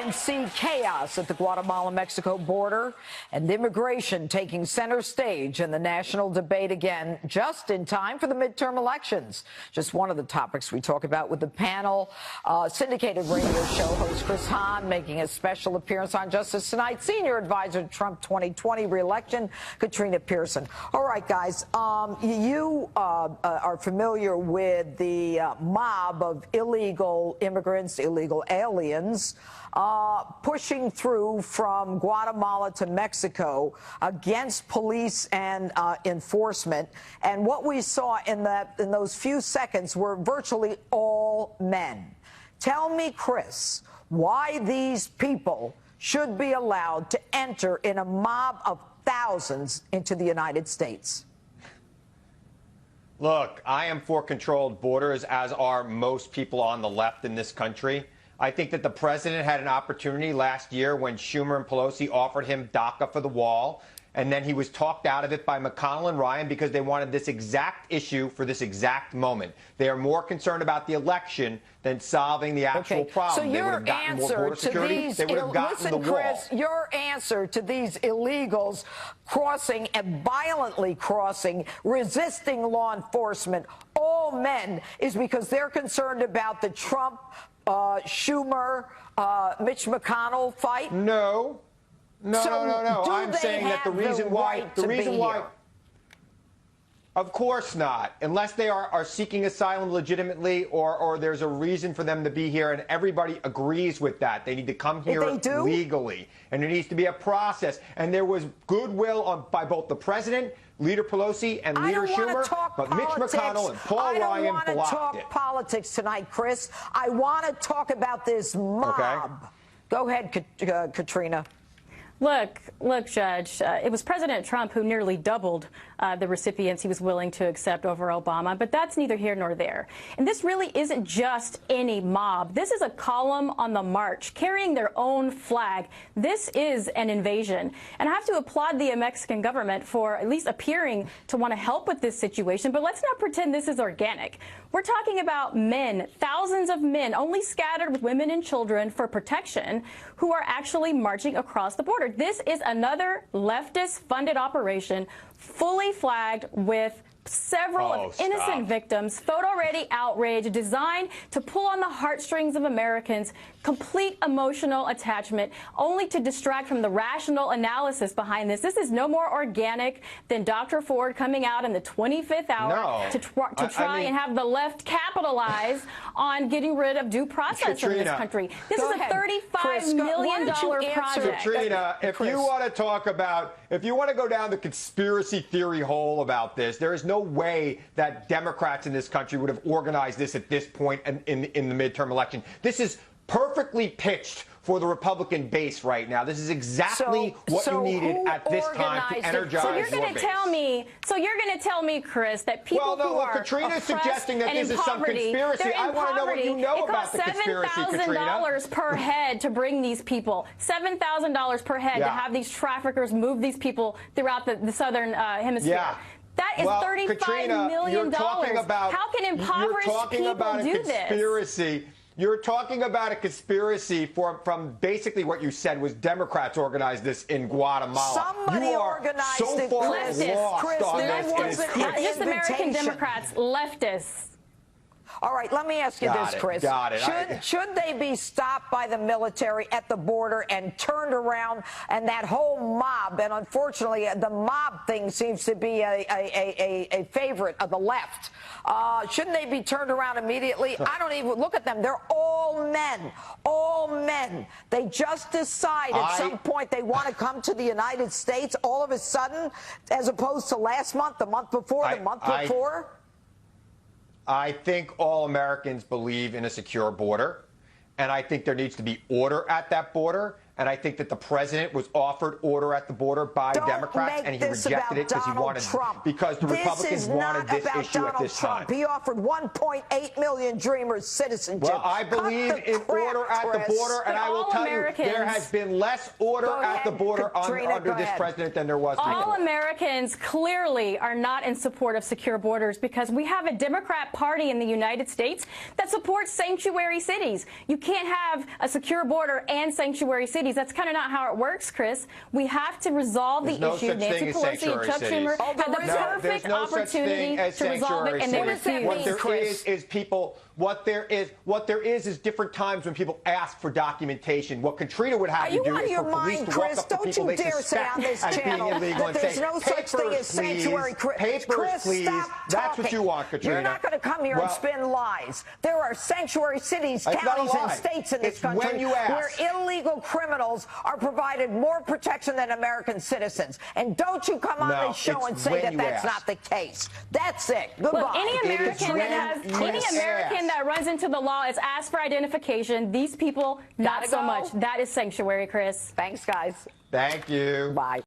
can see chaos at the Guatemala-Mexico border and immigration taking center stage in the national debate again, just in time for the midterm elections. Just one of the topics we talk about with the panel. Syndicated radio show host Chris Hahn making a special appearance on Justice Tonight. Senior advisor to Trump 2020 reelection, Katrina Pierson. All right, guys, you are familiar with the mob of illegal immigrants, illegal aliens, pushing through from Guatemala to Mexico against police and enforcement. And what we saw in those few seconds were virtually all men. Tell me, Chris, why these people should be allowed to enter in a mob of thousands into the United States. Look, I am for controlled borders, as are most people on the left in this country. I think that the president had an opportunity last year when Schumer and Pelosi offered him DACA for the wall, and then he was talked out of it by McConnell and Ryan because they wanted this exact issue for this exact moment. They are more concerned about the election than solving the actual problem. So your answer to these, listen, Chris, your answer to these illegals crossing and violently crossing, resisting law enforcement, all men, is because they're concerned about the Trump, Schumer, Mitch McConnell fight? No. No. I'm saying that the reason why, of course not, unless they are seeking asylum legitimately or there's a reason for them to be here, and everybody agrees with that. They need to come here legally, and there needs to be a process. And there was goodwill by both the president, Leader Pelosi, and Leader Schumer, but Mitch McConnell and Paul Ryan blocked it. I don't want to talk politics tonight, Chris. I want to talk about this mob. Okay. Go ahead, Katrina. Look, Judge, it was President Trump who nearly doubled the recipients he was willing to accept over Obama, but that's neither here nor there. And this really isn't just any mob. This is a column on the march carrying their own flag. This is an invasion. And I have to applaud the Mexican government for at least appearing to want to help with this situation, but let's not pretend this is organic. We're talking about men, thousands of men, only scattered with women and children for protection, who are actually marching across the border. This is another leftist-funded operation, fully flagged with several innocent victims, photo-ready outrage designed to pull on the heartstrings of Americans, complete emotional attachment, only to distract from the rational analysis behind this. This is no more organic than Dr. Ford coming out in the 25th hour to try and have the left capitalize on getting rid of due process in this country. This is a $35 million project. Katrina, if you want to talk about, if you want to go down the conspiracy theory hole about this, there is no way that Democrats in this country would have organized this at this point in the midterm election. This is perfectly pitched for the Republican base right now. This is exactly what you needed at this time to energize your base. So you're going to tell me, Chris, that people who are Katrina's suggesting that this is some conspiracy. I want to know what you know about the conspiracy, Katrina. It costs $7,000 per head to bring these people. $7,000 per head to have these traffickers move these people throughout the southern hemisphere. Yeah. That is $35 million. How can impoverished people do this? You're talking about a conspiracy from basically what you said was Democrats organized this in Guatemala. Somebody organized it, Chris. Not just American Democrats, leftists. All right, let me ask you this, Chris. Should they be stopped by the military at the border and turned around, and that whole mob, and unfortunately the mob thing seems to be a favorite of the left. Shouldn't they be turned around immediately? I don't even look at them. They're all men. All men. They just decide at some point they want to come to the United States all of a sudden, as opposed to last month, the month before, the month before. I think all Americans believe in a secure border, and I think there needs to be order at that border, and I think that the president was offered order at the border by Democrats, and he rejected it because he wanted because the Republicans wanted this issue at this time. He offered 1.8 million Dreamers citizenship. Well, I believe in order at the border, and I will tell you, there has been less order at the border under this president than there was before. All Americans clearly are not in support of secure borders because we have a Democrat Party in the United States that supports sanctuary cities. You can't have a secure border and sanctuary cities. That's kind of not how it works, Chris. We have to resolve the issue. Nancy Pelosi and Chuck Schumer had the perfect opportunity to resolve it, and they refused. What there is people. What there is different times when people ask for documentation. What Katrina would have to do is for police to walk up to people they suspect as being illegal and say, papers, please. That's what you want, Katrina. You're not going to come here and spin lies. There are sanctuary cities, counties, and states in this country where illegal criminals are provided more protection than American citizens. And don't you come on this show and say that that's not the case. That's it. Goodbye. Look, any American that runs into the law is asked for identification. These people, not so much. That is sanctuary, Chris. Thanks, guys. Thank you. Bye.